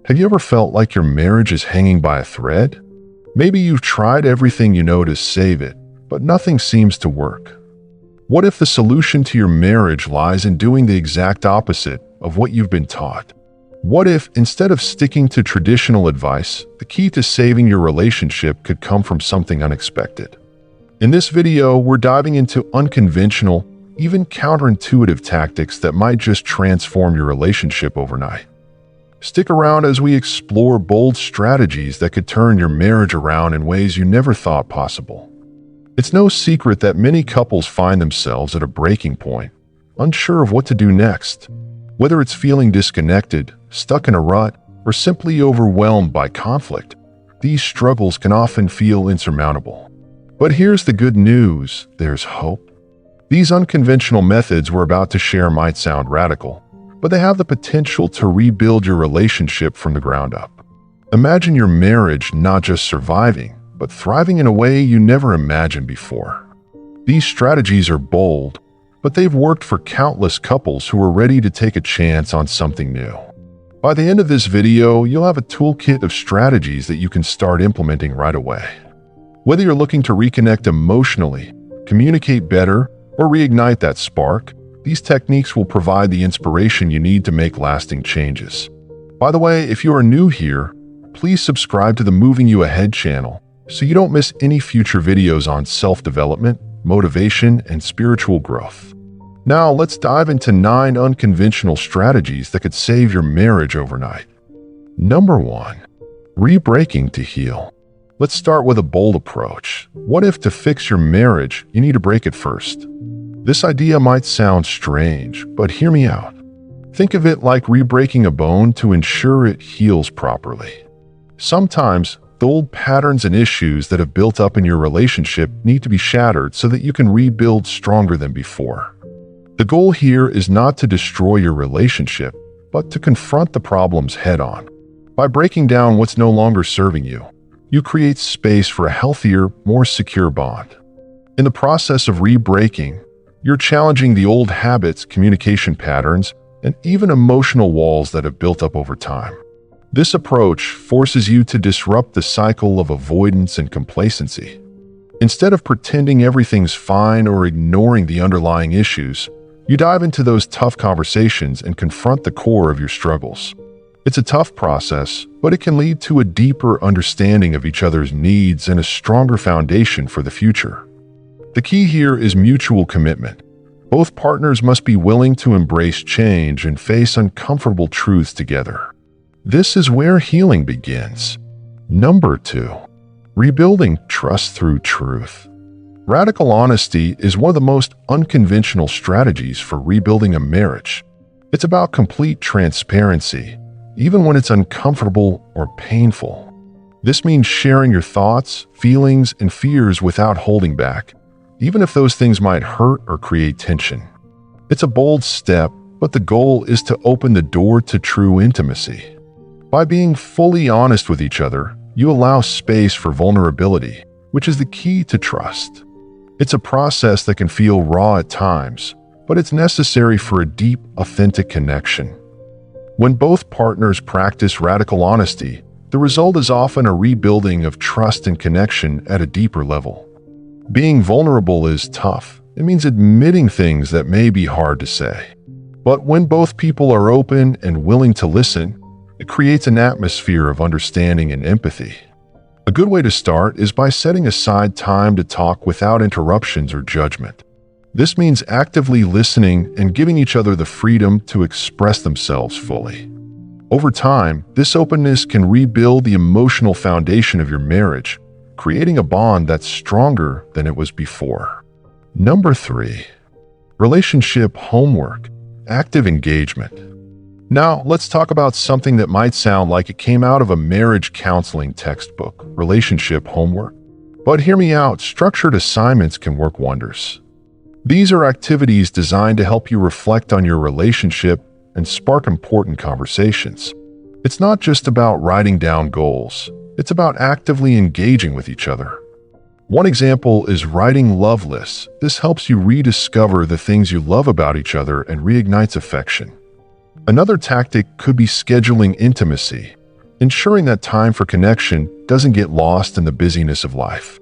Have you ever felt like your marriage is hanging by a thread? Maybe you've tried everything you know to save it, but nothing seems to work. What if the solution to your marriage lies in doing the exact opposite of what you've been taught? What if, instead of sticking to traditional advice, the key to saving your relationship could come from something unexpected? In this video, we're diving into unconventional, even counterintuitive tactics that might just transform your relationship overnight. Stick around as we explore bold strategies that could turn your marriage around in ways you never thought possible. It's no secret that many couples find themselves at a breaking point, unsure of what to do next. Whether it's feeling disconnected, stuck in a rut, or simply overwhelmed by conflict, these struggles can often feel insurmountable. But here's the good news: there's hope. These unconventional methods we're about to share might sound radical, but they have the potential to rebuild your relationship from the ground up. Imagine your marriage not just surviving, but thriving in a way you never imagined before. These strategies are bold, but they've worked for countless couples who are ready to take a chance on something new. By the end of this video, you'll have a toolkit of strategies that you can start implementing right away. Whether you're looking to reconnect emotionally, communicate better, or reignite that spark, these techniques will provide the inspiration you need to make lasting changes. By the way, if you are new here, please subscribe to the Moving You Ahead channel so you don't miss any future videos on self-development, motivation, and spiritual growth. Now, let's dive into 9 unconventional strategies that could save your marriage overnight. Number 1. Re-breaking to heal. Let's start with a bold approach. What if to fix your marriage, you need to break it first? This idea might sound strange, but hear me out. Think of it like re-breaking a bone to ensure it heals properly. Sometimes, the old patterns and issues that have built up in your relationship need to be shattered so that you can rebuild stronger than before. The goal here is not to destroy your relationship, but to confront the problems head-on. By breaking down what's no longer serving you, you create space for a healthier, more secure bond. In the process of re-breaking, you're challenging the old habits, communication patterns, and even emotional walls that have built up over time. This approach forces you to disrupt the cycle of avoidance and complacency. Instead of pretending everything's fine or ignoring the underlying issues, you dive into those tough conversations and confront the core of your struggles. It's a tough process, but it can lead to a deeper understanding of each other's needs and a stronger foundation for the future. The key here is mutual commitment. Both partners must be willing to embrace change and face uncomfortable truths together. This is where healing begins. Number 2. Rebuilding trust through truth. Radical honesty is one of the most unconventional strategies for rebuilding a marriage. It's about complete transparency, even when it's uncomfortable or painful. This means sharing your thoughts, feelings, and fears without holding back, even if those things might hurt or create tension. It's a bold step, but the goal is to open the door to true intimacy. By being fully honest with each other, you allow space for vulnerability, which is the key to trust. It's a process that can feel raw at times, but it's necessary for a deep, authentic connection. When both partners practice radical honesty, the result is often a rebuilding of trust and connection at a deeper level. Being vulnerable is tough. It means admitting things that may be hard to say. But when both people are open and willing to listen, it creates an atmosphere of understanding and empathy. A good way to start is by setting aside time to talk without interruptions or judgment. This means actively listening and giving each other the freedom to express themselves fully. Over time, this openness can rebuild the emotional foundation of your marriage, creating a bond that's stronger than it was before. Number 3. Relationship homework. Active engagement. Now, let's talk about something that might sound like it came out of a marriage counseling textbook: relationship homework. But hear me out, structured assignments can work wonders. These are activities designed to help you reflect on your relationship and spark important conversations. It's not just about writing down goals. It's about actively engaging with each other. One example is writing love lists. This helps you rediscover the things you love about each other and reignites affection. Another tactic could be scheduling intimacy. ensuring that time for connection doesn't get lost in the busyness of life.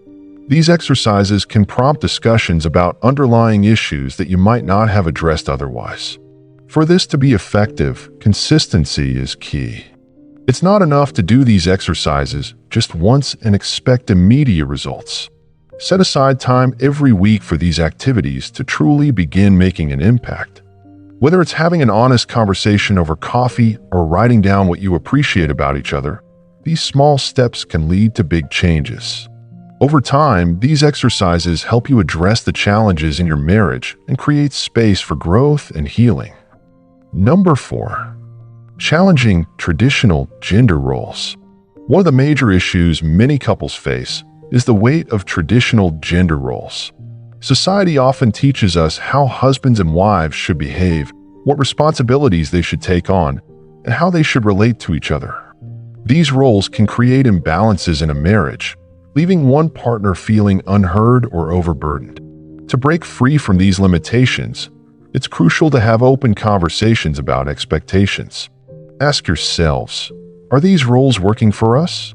These exercises can prompt discussions about underlying issues that you might not have addressed otherwise. For this to be effective, consistency is key. It's not enough to do these exercises just once and expect immediate results. Set aside time every week for these activities to truly begin making an impact. Whether it's having an honest conversation over coffee or writing down what you appreciate about each other, these small steps can lead to big changes. Over time, these exercises help you address the challenges in your marriage and create space for growth and healing. Number 4. Challenging traditional gender roles. One of the major issues many couples face is the weight of traditional gender roles. Society often teaches us how husbands and wives should behave, what responsibilities they should take on, and how they should relate to each other. These roles can create imbalances in a marriage, leaving one partner feeling unheard or overburdened. To break free from these limitations, it's crucial to have open conversations about expectations. Ask yourselves, are these roles working for us?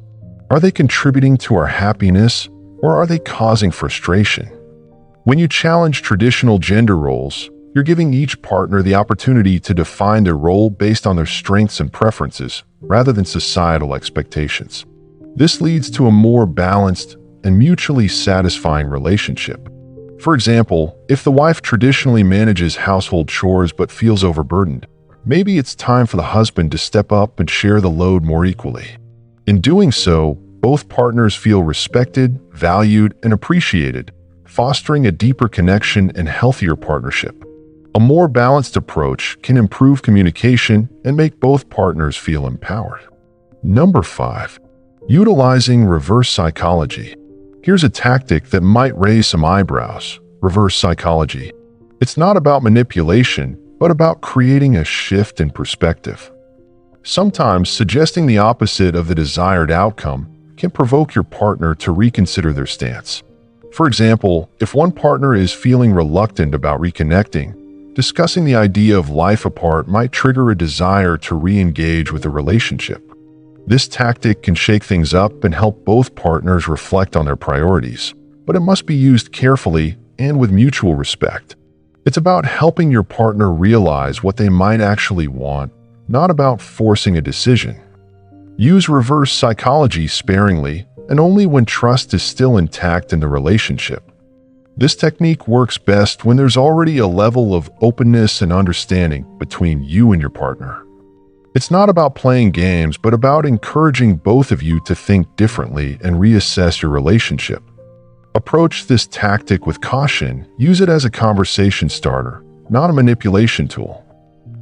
Are they contributing to our happiness, or are they causing frustration? When you challenge traditional gender roles, you're giving each partner the opportunity to define their role based on their strengths and preferences, rather than societal expectations. This leads to a more balanced and mutually satisfying relationship. For example, if the wife traditionally manages household chores but feels overburdened, maybe it's time for the husband to step up and share the load more equally. In doing so, both partners feel respected, valued, and appreciated, fostering a deeper connection and healthier partnership. A more balanced approach can improve communication and make both partners feel empowered. Number 5. Utilizing reverse psychology. Here's a tactic that might raise some eyebrows: reverse psychology. It's not about manipulation, but about creating a shift in perspective. Sometimes suggesting the opposite of the desired outcome can provoke your partner to reconsider their stance. For example, if one partner is feeling reluctant about reconnecting, discussing the idea of life apart might trigger a desire to re-engage with the relationship. This tactic can shake things up and help both partners reflect on their priorities, but it must be used carefully and with mutual respect. It's about helping your partner realize what they might actually want, not about forcing a decision. Use reverse psychology sparingly and only when trust is still intact in the relationship. This technique works best when there's already a level of openness and understanding between you and your partner. It's not about playing games, but about encouraging both of you to think differently and reassess your relationship. Approach this tactic with caution. Use it as a conversation starter, not a manipulation tool.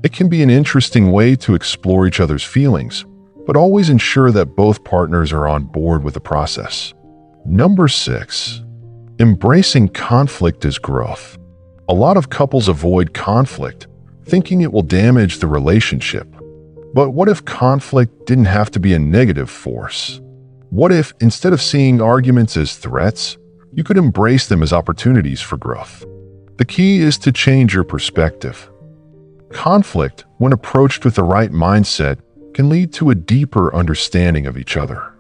It can be an interesting way to explore each other's feelings, but always ensure that both partners are on board with the process. Number 6. Embracing conflict as growth. A lot of couples avoid conflict, thinking it will damage the relationship. But what if conflict didn't have to be a negative force? What if, instead of seeing arguments as threats, you could embrace them as opportunities for growth? The key is to change your perspective. Conflict, when approached with the right mindset, can lead to a deeper understanding of each other.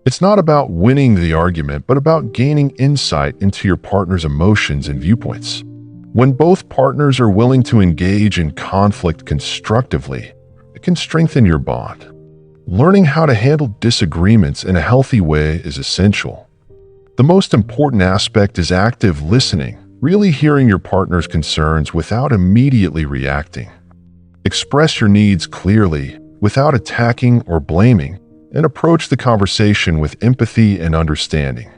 It's not about winning the argument, but about gaining insight into your partner's emotions and viewpoints. When both partners are willing to engage in conflict constructively, it can strengthen your bond. Learning how to handle disagreements in a healthy way is essential. The most important aspect is active listening, really hearing your partner's concerns without immediately reacting. Express your needs clearly, without attacking or blaming, and approach the conversation with empathy and understanding.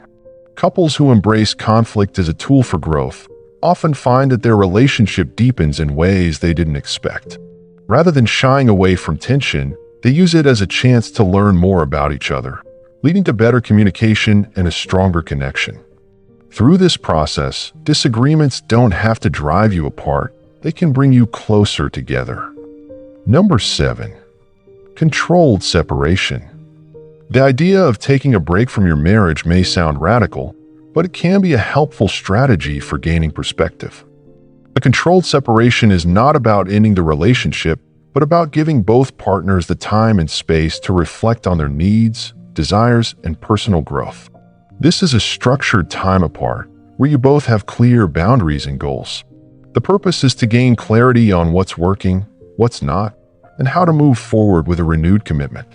Couples who embrace conflict as a tool for growth often find that their relationship deepens in ways they didn't expect. Rather than shying away from tension, they use it as a chance to learn more about each other, leading to better communication and a stronger connection. Through this process, disagreements don't have to drive you apart, they can bring you closer together. Number 7. Controlled separation. The idea of taking a break from your marriage may sound radical, but it can be a helpful strategy for gaining perspective. A controlled separation is not about ending the relationship, but about giving both partners the time and space to reflect on their needs, desires, and personal growth. This is a structured time apart, where you both have clear boundaries and goals. The purpose is to gain clarity on what's working, what's not, and how to move forward with a renewed commitment.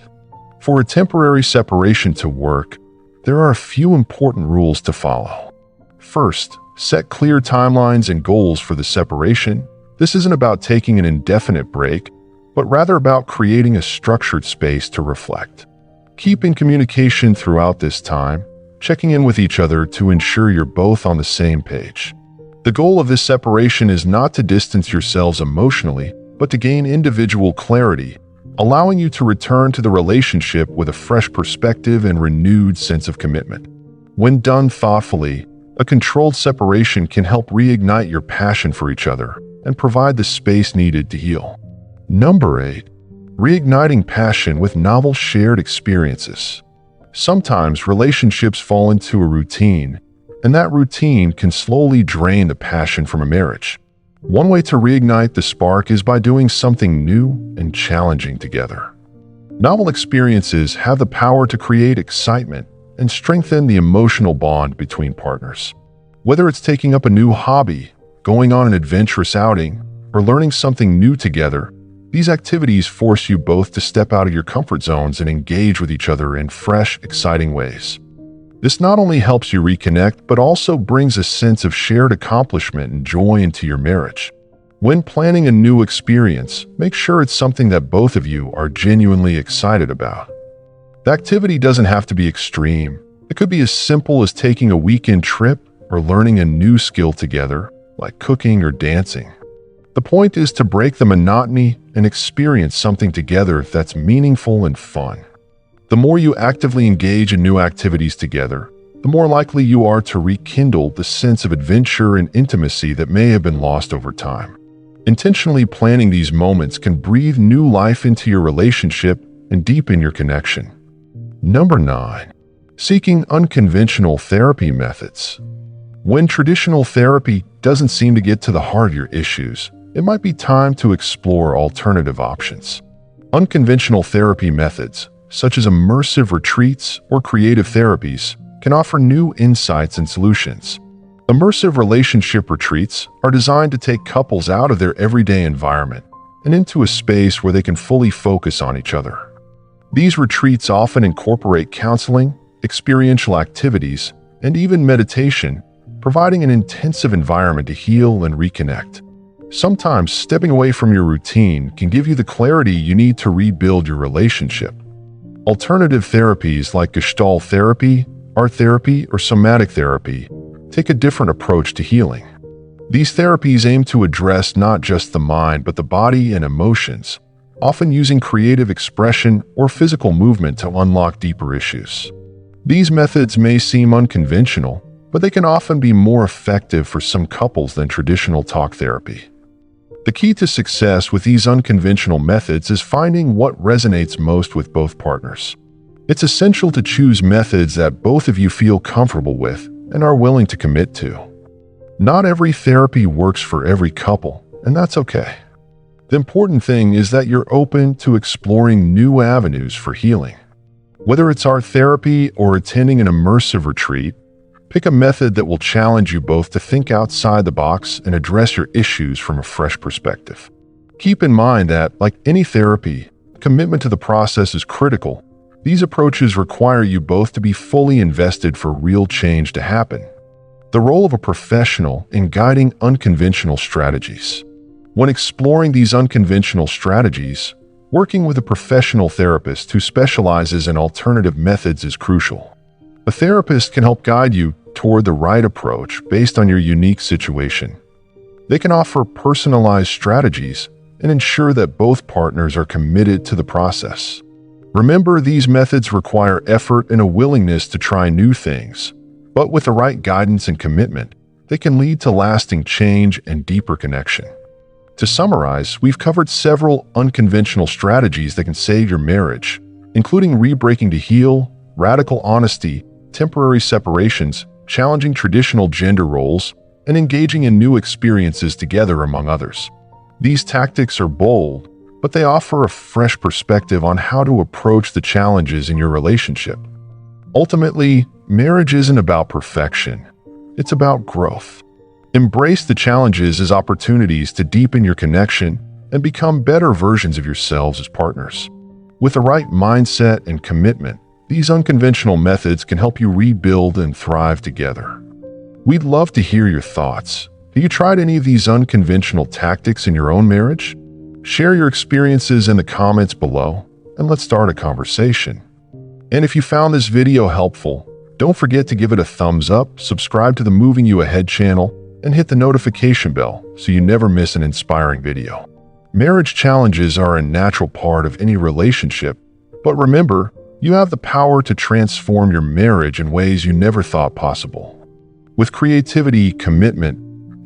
For a temporary separation to work, there are a few important rules to follow. First, set clear timelines and goals for the separation. This isn't about taking an indefinite break, but rather about creating a structured space to reflect. Keep in communication throughout this time, checking in with each other to ensure you're both on the same page. The goal of this separation is not to distance yourselves emotionally, but to gain individual clarity, allowing you to return to the relationship with a fresh perspective and renewed sense of commitment. When done thoughtfully, a controlled separation can help reignite your passion for each other and provide the space needed to heal. Number 8. Reigniting passion with novel shared experiences. Sometimes relationships fall into a routine, and that routine can slowly drain the passion from a marriage. One way to reignite the spark is by doing something new and challenging together. Novel experiences have the power to create excitement and strengthen the emotional bond between partners. Whether it's taking up a new hobby, going on an adventurous outing, or learning something new together, these activities force you both to step out of your comfort zones and engage with each other in fresh, exciting ways. This not only helps you reconnect, but also brings a sense of shared accomplishment and joy into your marriage. When planning a new experience, make sure it's something that both of you are genuinely excited about. The activity doesn't have to be extreme. It could be as simple as taking a weekend trip or learning a new skill together, like cooking or dancing. The point is to break the monotony and experience something together that's meaningful and fun. The more you actively engage in new activities together, the more likely you are to rekindle the sense of adventure and intimacy that may have been lost over time. Intentionally planning these moments can breathe new life into your relationship and deepen your connection. Number 9. Seeking unconventional therapy methods. When traditional therapy doesn't seem to get to the heart of your issues, it might be time to explore alternative options. Unconventional therapy methods, such as immersive retreats or creative therapies, can offer new insights and solutions. Immersive relationship retreats are designed to take couples out of their everyday environment and into a space where they can fully focus on each other. These retreats often incorporate counseling, experiential activities, and even meditation, providing an intensive environment to heal and reconnect. Sometimes stepping away from your routine can give you the clarity you need to rebuild your relationship. Alternative therapies like Gestalt therapy, art therapy, or somatic therapy take a different approach to healing. These therapies aim to address not just the mind but the body and emotions, often using creative expression or physical movement to unlock deeper issues. These methods may seem unconventional, but they can often be more effective for some couples than traditional talk therapy. The key to success with these unconventional methods is finding what resonates most with both partners. It's essential to choose methods that both of you feel comfortable with and are willing to commit to. Not every therapy works for every couple, and that's okay. The important thing is that you're open to exploring new avenues for healing. Whether it's art therapy or attending an immersive retreat, pick a method that will challenge you both to think outside the box and address your issues from a fresh perspective. Keep in mind that, like any therapy, commitment to the process is critical. These approaches require you both to be fully invested for real change to happen. The role of a professional in guiding unconventional strategies. When exploring these unconventional strategies, working with a professional therapist who specializes in alternative methods is crucial. A therapist can help guide you toward the right approach based on your unique situation. They can offer personalized strategies and ensure that both partners are committed to the process. Remember, these methods require effort and a willingness to try new things, but with the right guidance and commitment, they can lead to lasting change and deeper connection. To summarize, we've covered several unconventional strategies that can save your marriage, including re-breaking to heal, radical honesty, temporary separations, challenging traditional gender roles, and engaging in new experiences together, among others. These tactics are bold, but they offer a fresh perspective on how to approach the challenges in your relationship. Ultimately, marriage isn't about perfection. It's about growth. Embrace the challenges as opportunities to deepen your connection and become better versions of yourselves as partners. With the right mindset and commitment, these unconventional methods can help you rebuild and thrive together. We'd love to hear your thoughts. Have you tried any of these unconventional tactics in your own marriage? Share your experiences in the comments below, and let's start a conversation. And if you found this video helpful, don't forget to give it a thumbs up, subscribe to the Moving You Ahead channel, and hit the notification bell so you never miss an inspiring video. Marriage challenges are a natural part of any relationship, but remember, you have the power to transform your marriage in ways you never thought possible. With creativity, commitment,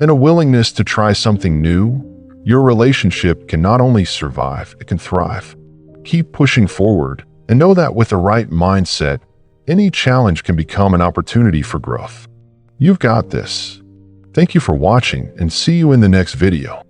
and a willingness to try something new, your relationship can not only survive, it can thrive. Keep pushing forward, and know that with the right mindset, any challenge can become an opportunity for growth. You've got this. Thank you for watching, and see you in the next video.